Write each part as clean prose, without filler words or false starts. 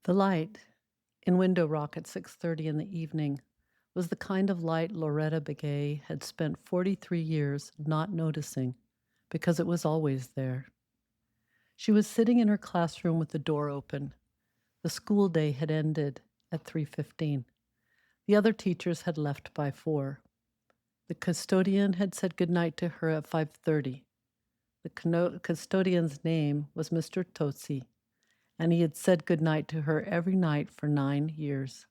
The light in Window Rock at 6:30 in the evening was the kind of light Loretta Begay had spent 43 years not noticing because it was always there. She was sitting in her classroom with the door open. The school day had ended at 3:15. The other teachers had left by 4. The custodian had said goodnight to her at 5:30. The custodian's name was Mr. Tosi, and he had said goodnight to her every night for 9 years.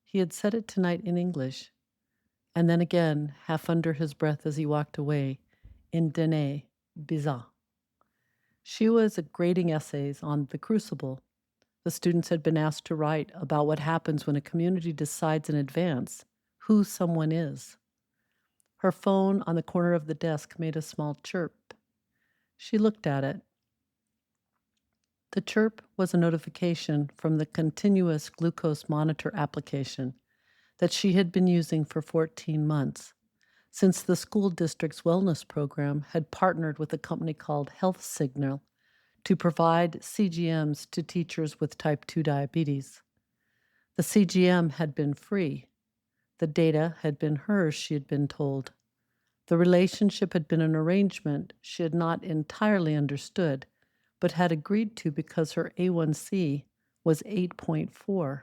He had said it tonight in English, and then again, half under his breath as he walked away, in Dene, Biza. She was grading essays on the crucible. The students had been asked to write about what happens when a community decides in advance who someone is. Her phone on the corner of the desk made a small chirp. She looked at it. The chirp was a notification from the continuous glucose monitor application that she had been using for 14 months, since the school district's wellness program had partnered with a company called Health Signal to provide CGMs to teachers with type 2 diabetes. The CGM had been free. The data had been hers, she had been told. The relationship had been an arrangement she had not entirely understood, but had agreed to because her A1C was 8.4,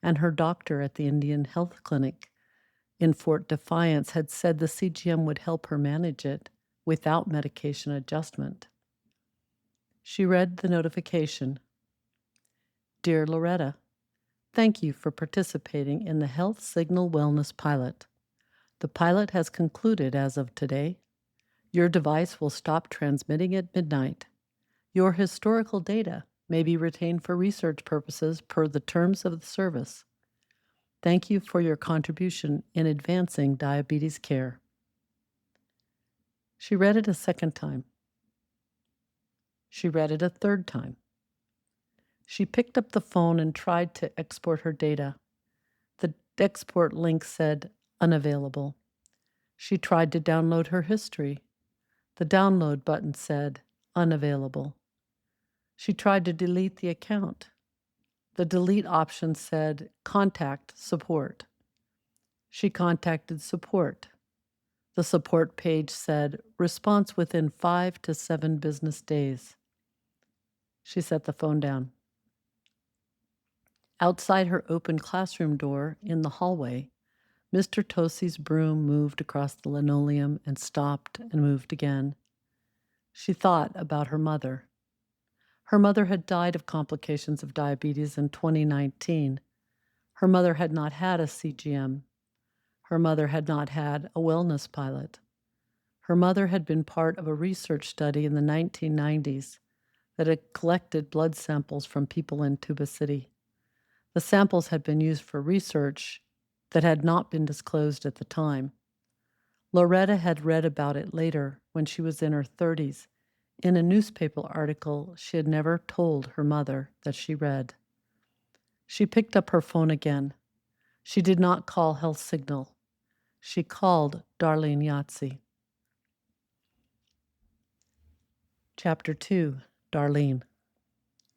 and her doctor at the Indian Health Clinic in Fort Defiance had said the CGM would help her manage it without medication adjustment. She read the notification. Dear Loretta, thank you for participating in the Health Signal Wellness Pilot. The pilot has concluded as of today. Your device will stop transmitting at midnight. Your historical data may be retained for research purposes per the terms of the service. Thank you for your contribution in advancing diabetes care. She read it a second time. She read it a third time. She picked up the phone and tried to export her data. The export link said unavailable. She tried to download her history. The download button said unavailable. She tried to delete the account. The delete option said contact support. She contacted support. The support page said response within 5 to 7 business days. She set the phone down. Outside her open classroom door in the hallway, Mr. Tosi's broom moved across the linoleum and stopped and moved again. She thought about her mother. Her mother had died of complications of diabetes in 2019. Her mother had not had a CGM. Her mother had not had a wellness pilot. Her mother had been part of a research study in the 1990s that had collected blood samples from people in Tuba City. The samples had been used for research that had not been disclosed at the time. Loretta had read about it later when she was in her 30s in a newspaper article she had never told her mother that she read. She picked up her phone again. She did not call Health Signal. She called Darlene Yazzie. Chapter 2, Darlene.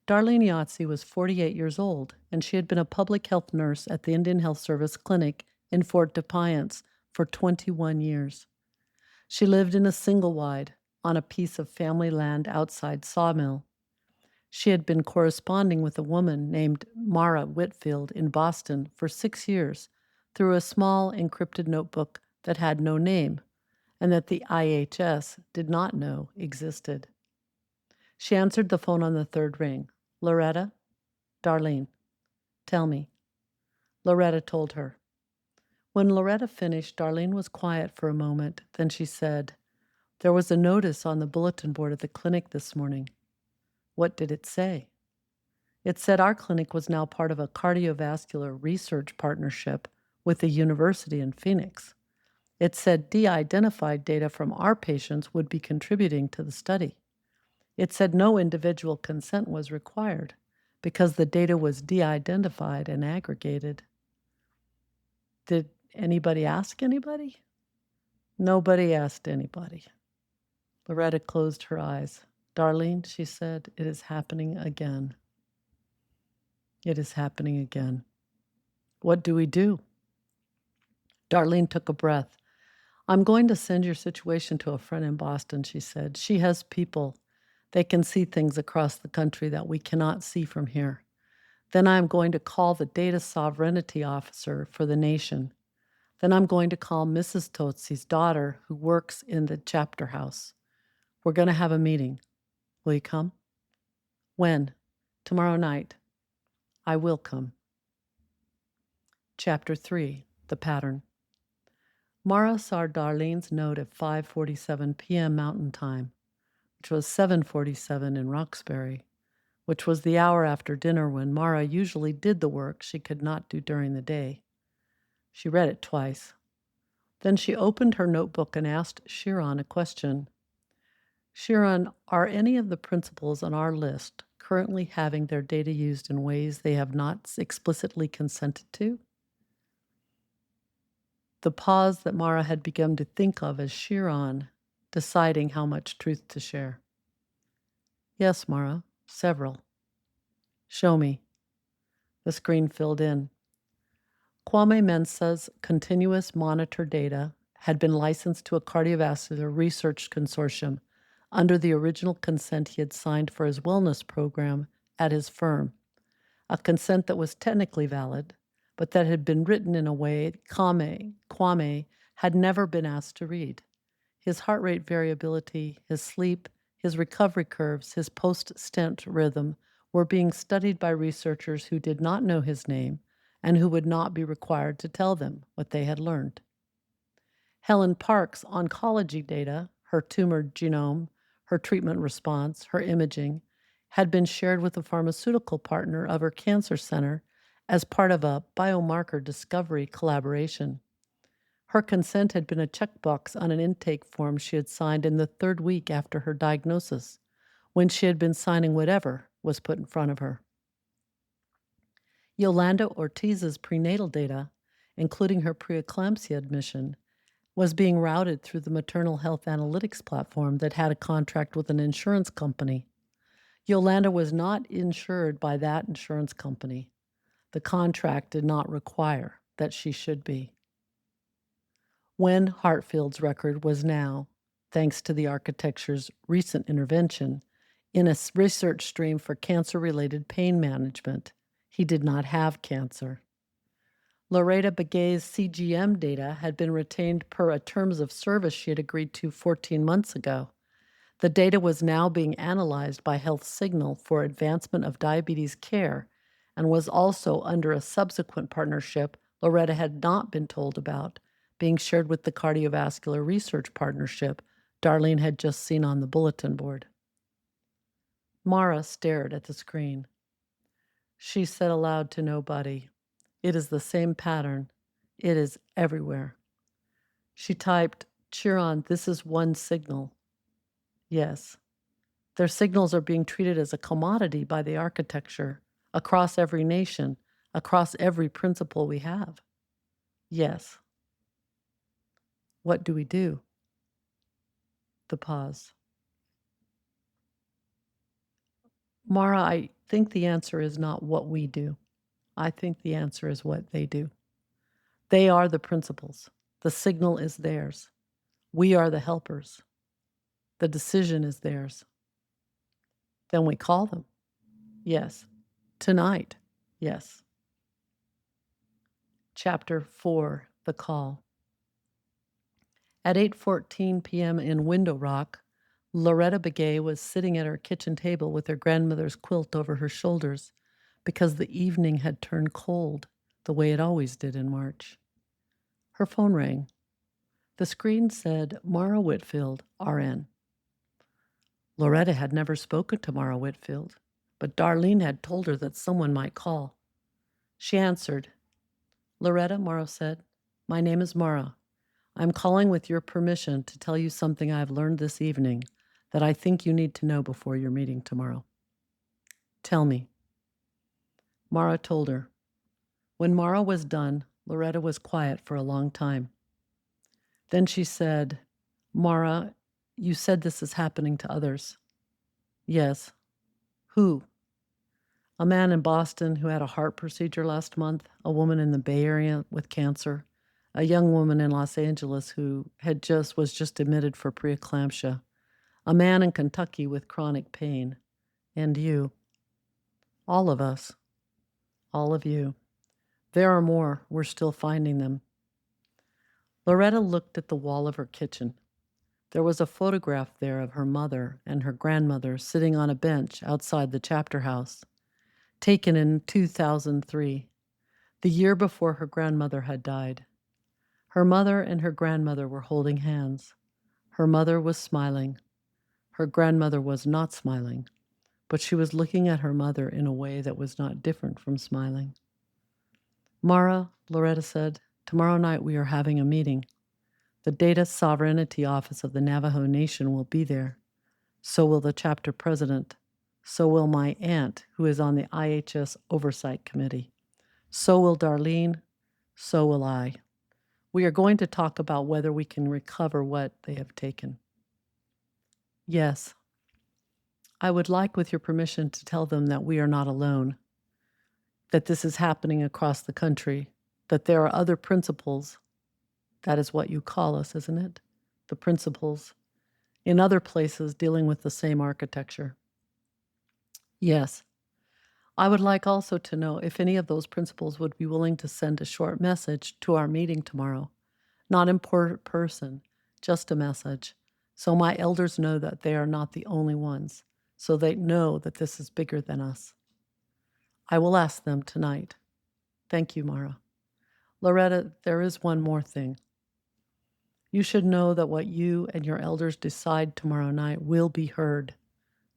Darlene Yazzie was 48 years old, and she had been a public health nurse at the Indian Health Service Clinic in Fort Defiance for 21 years. She lived in a single-wide on a piece of family land outside Sawmill. She had been corresponding with a woman named Mara Whitfield in Boston for 6 years through a small encrypted notebook that had no name and that the IHS did not know existed. She answered the phone on the third ring. Loretta? Darlene. Tell me. Loretta told her. When Loretta finished, Darlene was quiet for a moment. Then she said, there was a notice on the bulletin board at the clinic this morning. What did it say? It said our clinic was now part of a cardiovascular research partnership with the university in Phoenix. It said de-identified data from our patients would be contributing to the study. It said no individual consent was required because the data was de-identified and aggregated. Did anybody ask anybody? Nobody asked anybody. Loretta closed her eyes. Darlene, she said, it is happening again. It is happening again. What do we do? Darlene took a breath. I'm going to send your situation to a friend in Boston, she said. She has people. They can see things across the country that we cannot see from here. Then I'm going to call the data sovereignty officer for the nation. Then I'm going to call Mrs. Totzi's daughter, who works in the chapter house. We're going to have a meeting. Will you come? When? Tomorrow night. I will come. Chapter 3, The Pattern. Mara saw Darlene's note at 5:47 p.m. Mountain Time, which was 7:47 in Roxbury, which was the hour after dinner when Mara usually did the work she could not do during the day. She read it twice. Then she opened her notebook and asked Chiron a question. Chiron, are any of the principals on our list currently having their data used in ways they have not explicitly consented to? The pause that Mara had begun to think of as Chiron deciding how much truth to share. Yes, Mara, several. Show me. The screen filled in. Kwame Mensah's continuous monitor data had been licensed to a cardiovascular research consortium under the original consent he had signed for his wellness program at his firm, a consent that was technically valid, but that had been written in a way Kwame had never been asked to read. His heart rate variability, his sleep, his recovery curves, his post-stent rhythm were being studied by researchers who did not know his name and who would not be required to tell them what they had learned. Helen Park's oncology data, her tumor genome, her treatment response, her imaging, had been shared with a pharmaceutical partner of her cancer center as part of a biomarker discovery collaboration. Her consent had been a checkbox on an intake form she had signed in the third week after her diagnosis, when she had been signing whatever was put in front of her. Yolanda Ortiz's prenatal data, including her preeclampsia admission, was being routed through the maternal health analytics platform that had a contract with an insurance company. Yolanda was not insured by that insurance company. The contract did not require that she should be. When Hartfield's record was now, thanks to the architecture's recent intervention, in a research stream for cancer-related pain management, he did not have cancer. Loretta Begay's CGM data had been retained per a terms of service she had agreed to 14 months ago. The data was now being analyzed by Health Signal for advancement of diabetes care and was also under a subsequent partnership Loretta had not been told about, being shared with the Cardiovascular Research Partnership Darlene had just seen on the bulletin board. Mara stared at the screen. She said aloud to nobody, "It is the same pattern. It is everywhere." She typed, "Chiron, this is one signal." Yes. Their signals are being treated as a commodity by the architecture, across every nation, across every principle we have. Yes. What do we do? The pause. Mara, I think the answer is not what we do. I think the answer is what they do. They are the principles. The signal is theirs. We are the helpers. The decision is theirs. Then we call them. Yes. Tonight. Yes. Chapter 4, The Call. At 8:14 p.m. in Window Rock, Loretta Begay was sitting at her kitchen table with her grandmother's quilt over her shoulders because the evening had turned cold, the way it always did in March. Her phone rang. The screen said, Mara Whitfield, RN. Loretta had never spoken to Mara Whitfield, but Darlene had told her that someone might call. She answered. Loretta, Mara said, my name is Mara. I'm calling with your permission to tell you something I've learned this evening that I think you need to know before your meeting tomorrow. Tell me. Mara told her. When Mara was done, Loretta was quiet for a long time. Then she said, Mara, you said this is happening to others. Yes. Who? A man in Boston who had a heart procedure last month, a woman in the Bay Area with cancer, a young woman in Los Angeles who was just admitted for preeclampsia, a man in Kentucky with chronic pain, and you. All of us. All of you. There are more. We're still finding them. Loretta looked at the wall of her kitchen. There was a photograph there of her mother and her grandmother sitting on a bench outside the chapter house, taken in 2003, the year before her grandmother had died. Her mother and her grandmother were holding hands. Her mother was smiling. Her grandmother was not smiling, but she was looking at her mother in a way that was not different from smiling. Mara, Loretta said, tomorrow night we are having a meeting. The Data Sovereignty Office of the Navajo Nation will be there. So will the chapter president. So will my aunt, who is on the IHS Oversight Committee. So will Darlene. So will I. We are going to talk about whether we can recover what they have taken. Yes. I would like, with your permission, to tell them that we are not alone, that this is happening across the country, that there are other principals. That is what you call us, isn't it? The principals in other places dealing with the same architecture. Yes. I would like also to know if any of those principals would be willing to send a short message to our meeting tomorrow, not in person, just a message, so my elders know that they are not the only ones, so they know that this is bigger than us. I will ask them tonight. Thank you, Mara. Loretta, there is one more thing. You should know that what you and your elders decide tomorrow night will be heard,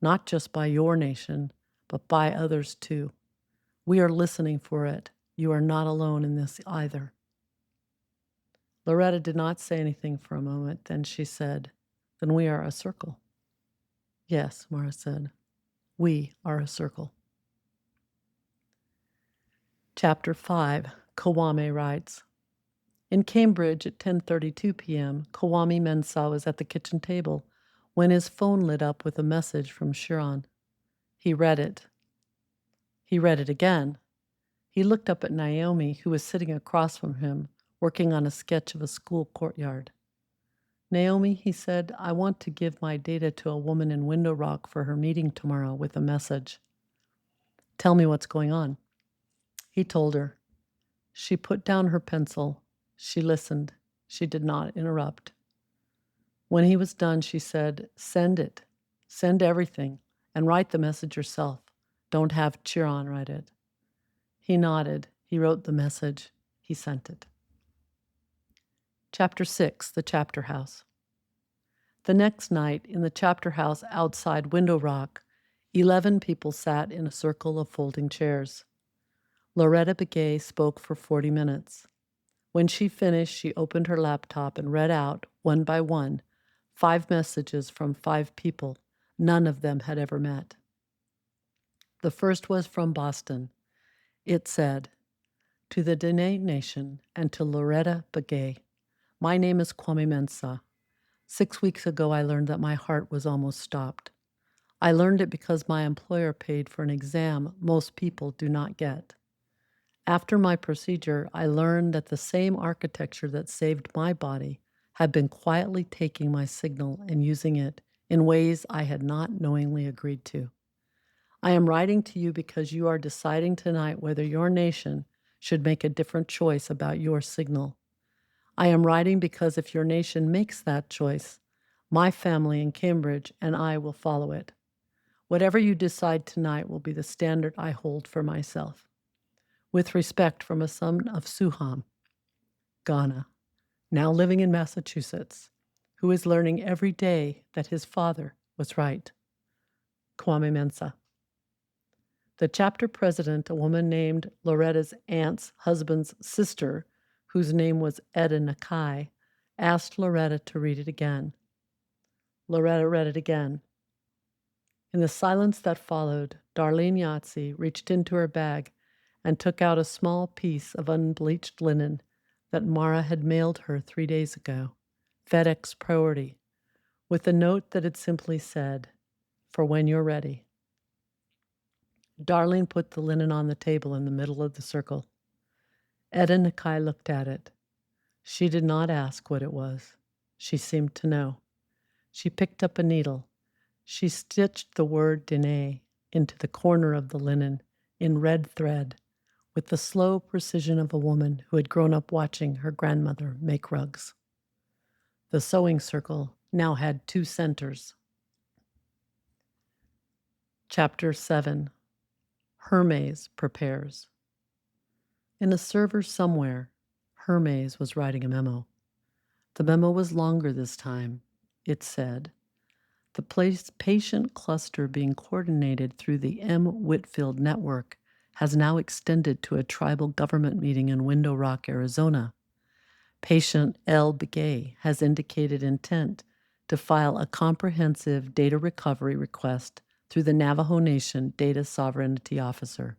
not just by your nation, but by others too. We are listening for it. You are not alone in this either. Loretta did not say anything for a moment. Then she said, then we are a circle. Yes, Mara said, we are a circle. Chapter 5, Kwame writes, in Cambridge at 10:32 p.m., Kwame Mensah was at the kitchen table when his phone lit up with a message from Chiron. He read it. He read it again. He looked up at Naomi, who was sitting across from him, working on a sketch of a school courtyard. Naomi, he said, I want to give my data to a woman in Window Rock for her meeting tomorrow with a message. Tell me what's going on. He told her. She put down her pencil. She listened. She did not interrupt. When he was done, she said, send it. Send everything, and write the message yourself. Don't have Chiron write it. He nodded. He wrote the message. He sent it. Chapter 6, The Chapter House. The next night, in the chapter house outside Window Rock, 11 people sat in a circle of folding chairs. Loretta Begay spoke for 40 minutes. When she finished, she opened her laptop and read out, one by one, 5 messages from 5 people. None of them had ever met. The first was from Boston. It said, to the Dene Nation and to Loretta Begay, my name is Kwame Mensah. 6 weeks ago, I learned that my heart was almost stopped. I learned it because my employer paid for an exam most people do not get. After my procedure, I learned that the same architecture that saved my body had been quietly taking my signal and using it in ways I had not knowingly agreed to. I am writing to you because you are deciding tonight whether your nation should make a different choice about your signal. I am writing because if your nation makes that choice, my family in Cambridge and I will follow it. Whatever you decide tonight will be the standard I hold for myself. With respect, from a son of Suham, Ghana, now living in Massachusetts, who is learning every day that his father was right. Kwame Mensah. The chapter president, a woman named Loretta's aunt's husband's sister, whose name was Etta Nakai, asked Loretta to read it again. Loretta read it again. In the silence that followed, Darlene Yazzie reached into her bag and took out a small piece of unbleached linen that Mara had mailed her 3 days ago, FedEx priority, with a note that had simply said, for when you're ready. Darlene put the linen on the table in the middle of the circle. Etta Nakai looked at it. She did not ask what it was. She seemed to know. She picked up a needle. She stitched the word Dene into the corner of the linen in red thread with the slow precision of a woman who had grown up watching her grandmother make rugs. The sewing circle now had 2 centers. Chapter 7. Hermes Prepares. In a server somewhere, Hermes was writing a memo. The memo was longer this time. It said, "The patient cluster being coordinated through the M. Whitfield Network has now extended to a tribal government meeting in Window Rock, Arizona. Patient L. Begay has indicated intent to file a comprehensive data recovery request through the Navajo Nation Data Sovereignty Officer.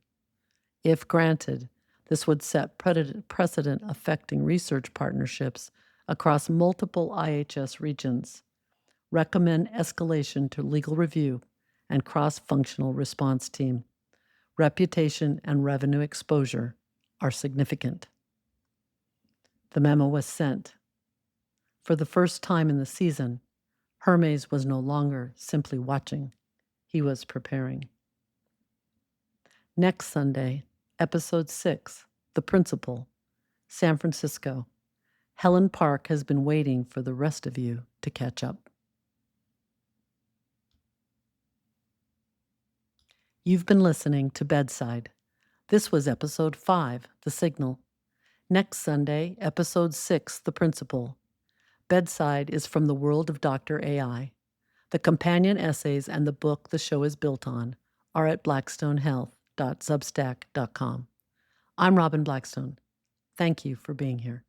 If granted, this would set precedent affecting research partnerships across multiple IHS regions. Recommend escalation to legal review and cross-functional response team. Reputation and revenue exposure are significant." The memo was sent. For the first time in the season, Hermes was no longer simply watching. He was preparing. Next Sunday, Episode 6, The Principal, San Francisco. Helen Park has been waiting for the rest of you to catch up. You've been listening to Bedside. This was Episode 5, The Signal. Next Sunday, Episode 6, The Principal. Bedside is from the world of Dr. AI. The companion essays and the book the show is built on are at blackstonehealth.substack.com. I'm Robin Blackstone. Thank you for being here.